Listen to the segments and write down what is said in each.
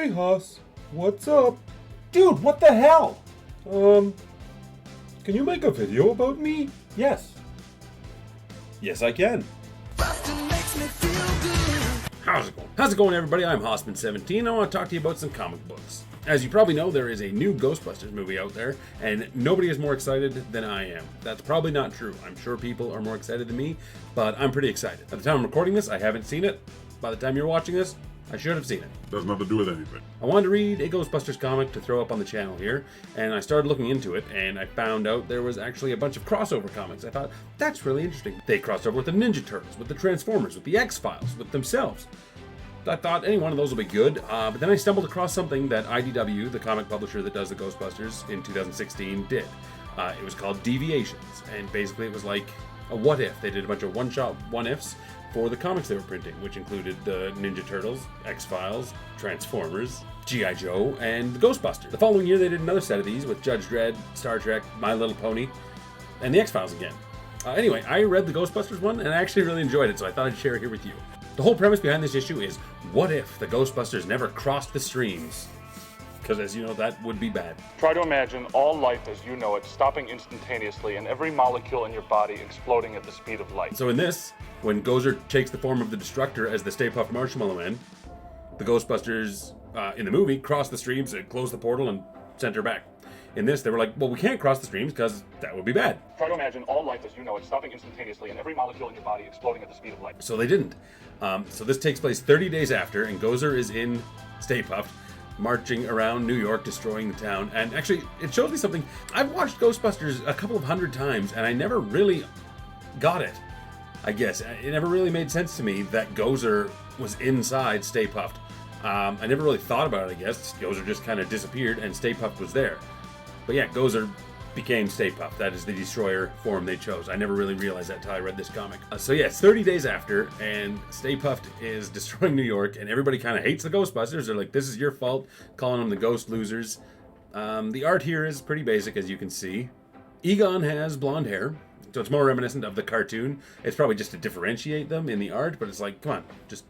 Hey, Haas. What's up? Dude, what the hell? Can you make a video about me? Yes. Yes, I can. How's it going, everybody? I'm Hossman17. I want to talk to you about some comic books. As you probably know, there is a new Ghostbusters movie out there, and nobody is more excited than I am. That's probably not true. I'm sure people are more excited than me, but I'm pretty excited. At the time I'm recording this, I haven't seen it. By the time you're watching this, I should have seen it. Does nothing to do with anything. I wanted to read a Ghostbusters comic to throw up on the channel here, and I started looking into it, and I found out there was actually a bunch of crossover comics. I thought, that's really interesting. They crossed over with the Ninja Turtles, with the Transformers, with the X-Files, with themselves. I thought any one of those will be good, but then I stumbled across something that IDW, the comic publisher that does the Ghostbusters, in 2016 did. It was called Deviations, and basically it was like a what if. They did a bunch of one-shot what-ifs for the comics they were printing, which included the Ninja Turtles, X-Files, Transformers, G.I. Joe, and the Ghostbusters. The following year they did another set of these with Judge Dredd, Star Trek, My Little Pony, and the X-Files again. Anyway, I read the Ghostbusters one, and I actually really enjoyed it, so I thought I'd share it here with you. The whole premise behind this issue is, what if the Ghostbusters never crossed the streams? Because as you know, that would be bad. Try to imagine all life as you know it stopping instantaneously and every molecule in your body exploding at the speed of light. So in this, when Gozer takes the form of the Destructor as the Stay Puft Marshmallow Man, the Ghostbusters in the movie cross the streams and close the portal and send her back. In this, they were like, well, we can't cross the streams because that would be bad. Try to imagine all life as you know it stopping instantaneously and every molecule in your body exploding at the speed of light. So they didn't. So this takes place 30 days after, and Gozer is in Stay Puft, marching around New York, destroying the town. And actually, it shows me something. I've watched Ghostbusters a couple of hundred times, and I never really got it, I guess. It never really made sense to me that Gozer was inside Stay Puft. I never really thought about it, I guess. Gozer just kind of disappeared, and Stay Puft was there. But yeah, Gozer became Stay Puft. That is the destroyer form they chose. I never really realized that until I read this comic. So yeah, it's 30 days after, and Stay Puft is destroying New York, and everybody kind of hates the Ghostbusters. They're like, this is your fault, calling them the Ghost Losers. The art here is pretty basic, as you can see. Egon has blonde hair, so it's more reminiscent of the cartoon. It's probably just to differentiate them in the art, but it's like, come on, just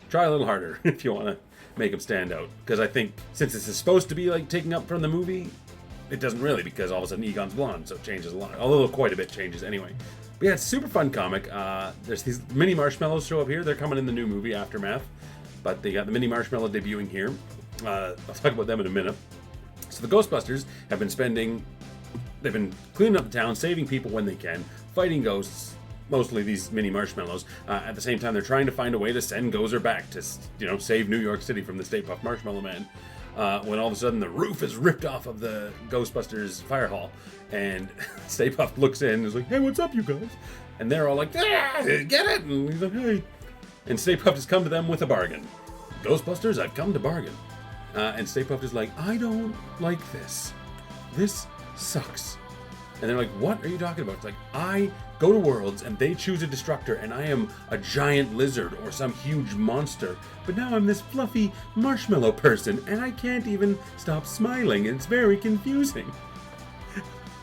try a little harder if you want to make them stand out. Because I think, since this is supposed to be like taking up from the movie, it doesn't really, because all of a sudden Egon's blonde, so it changes a lot. Although quite a bit changes anyway. But yeah, it's a super fun comic. There's these mini marshmallows show up here. They're coming in the new movie, Aftermath. But they got the mini marshmallow debuting here. I'll talk about them in a minute. So the Ghostbusters have been they've been cleaning up the town, saving people when they can, fighting ghosts, mostly these mini marshmallows. At the same time, they're trying to find a way to send Gozer back to, save New York City from the Stay Puft Marshmallow Man. When all of a sudden the roof is ripped off of the Ghostbusters fire hall, and Stay Puft looks in and is like, hey, what's up, you guys? And they're all like, ah, get it! And he's like, hey. And Stay Puft has come to them with a bargain. Ghostbusters, I've come to bargain. And Stay Puft is like, I don't like this. This sucks. And they're like, what are you talking about? It's like, I go to worlds and they choose a destructor and I am a giant lizard or some huge monster. But now I'm this fluffy marshmallow person and I can't even stop smiling. It's very confusing.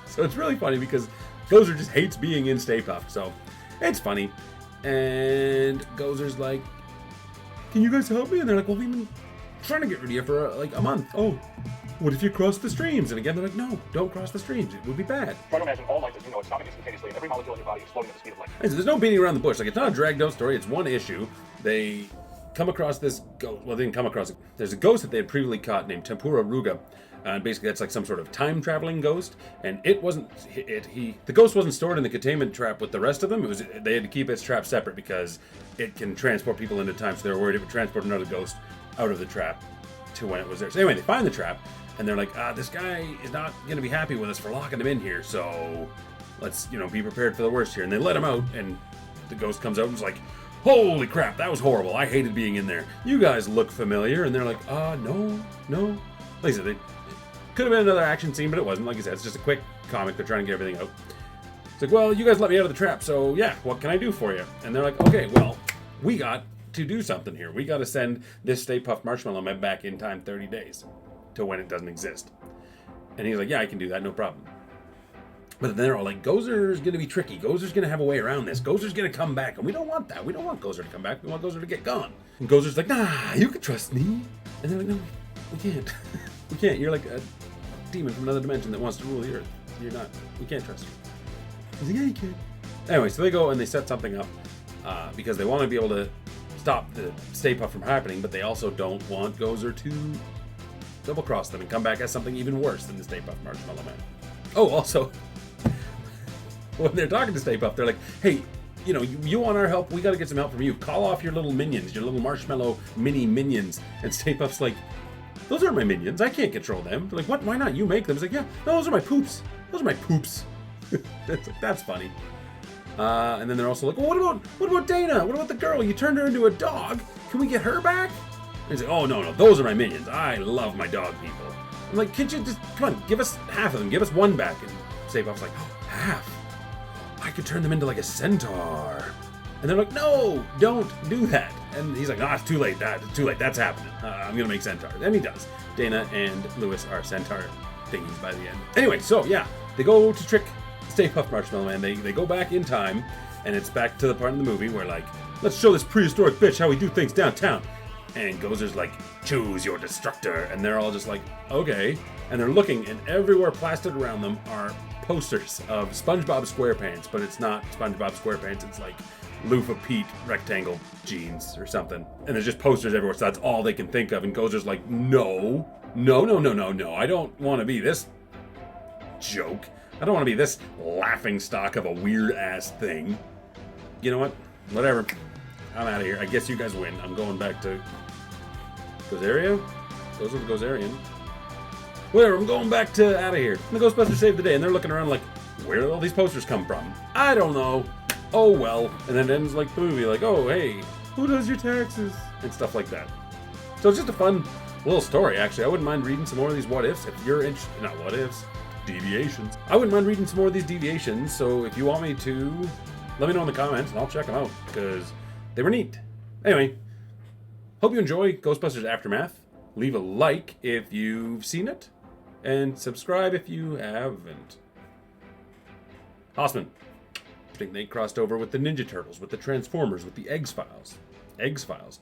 So it's really funny because Gozer just hates being in Stay Puft. So it's funny. And Gozer's like, can you guys help me? And they're like, well, we've been trying to get rid of you for like a month. Oh, what if you cross the streams? And again, they're like, no, don't cross the streams. It would be bad. Try to imagine all life as you know it stopping instantaneously and every molecule in your body exploding at the speed of light. So there's no beating around the bush. Like, it's not a dragged out story. It's one issue. They come across this ghost. Well, they didn't come across it. There's a ghost that they had previously caught named Tempura Ruga. And basically that's like some sort of time traveling ghost. And it wasn't, the ghost wasn't stored in the containment trap with the rest of them. They had to keep its trap separate because it can transport people into time. So they were worried it would transport another ghost out of the trap to when it was there. So anyway, they find the trap. And they're like, this guy is not going to be happy with us for locking him in here, so let's, be prepared for the worst here. And they let him out, and the ghost comes out and is like, holy crap, that was horrible. I hated being in there. You guys look familiar. And they're like, no. Like I said, it could have been another action scene, but it wasn't. Like I said, it's just a quick comic. They're trying to get everything out. It's like, well, you guys let me out of the trap, so yeah, what can I do for you? And they're like, okay, well, we got to do something here. We got to send this Stay Puft Marshmallow Man back in time 30 days. To when it doesn't exist. And he's like, yeah, I can do that, no problem. But then they're all like, Gozer's going to be tricky. Gozer's going to have a way around this. Gozer's going to come back. And we don't want that. We don't want Gozer to come back. We want Gozer to get gone. And Gozer's like, nah, you can trust me. And they're like, no, we can't. We can't. You're like a demon from another dimension that wants to rule the Earth. You're not. We can't trust you. He's like, yeah, you can. Anyway, so they go and they set something up because they want to be able to stop the Stay Puft from happening, but they also don't want Gozer to double-cross them and come back as something even worse than the Stay Puft Marshmallow Man. Oh, also, when they're talking to Stay Puft, they're like, hey, you know, you want our help, we got to get some help from you. Call off your little minions, your little marshmallow mini minions. And Stay Puft's like, those aren't my minions, I can't control them. They're like, what, why not? You make them. He's like, yeah, no, those are my poops. Those are my poops. That's funny. And then they're also like, well, what about Dana? What about the girl? You turned her into a dog. Can we get her back? And he's like, oh, no, those are my minions. I love my dog people. I'm like, can't you just, come on, give us half of them. Give us one back. And Stay Puft's like, oh, half? I could turn them into like a centaur. And they're like, no, don't do that. And he's like, it's too late. It's too late. That's happening. I'm going to make centaurs. And he does. Dana and Lewis are centaur thingies by the end. Anyway, so yeah, they go to trick Stay Puft Marshmallow Man. They go back in time, and it's back to the part in the movie where, like, let's show this prehistoric bitch how we do things downtown. And Gozer's like, choose your destructor. And they're all just like, okay. And they're looking, and everywhere plastered around them are posters of SpongeBob SquarePants, but it's not SpongeBob SquarePants. It's like Loofah Pete rectangle jeans or something. And there's just posters everywhere, so that's all they can think of. And Gozer's like, no. I don't want to be this joke. I don't want to be this laughing stock of a weird-ass thing. You know what? Whatever. I'm out of here. I guess you guys win. I'm going back to Gozeria? Those are the Gozerian. Whatever, I'm going back to out of here. And the Ghostbusters saved the day, and they're looking around like, where did all these posters come from? I don't know. Oh, well. And then it ends like the movie, like, oh, hey, who does your taxes? And stuff like that. So it's just a fun little story, actually. I wouldn't mind reading some more of these what-ifs if you're interested. Not what-ifs. Deviations. I wouldn't mind reading some more of these deviations, so if you want me to, let me know in the comments, and I'll check them out, because they were neat. Anyway, hope you enjoy Ghostbusters Aftermath. Leave a like if you've seen it, and subscribe if you haven't. Hossman. I think they crossed over with the Ninja Turtles, with the Transformers, with the Eggs Files. Eggs Files.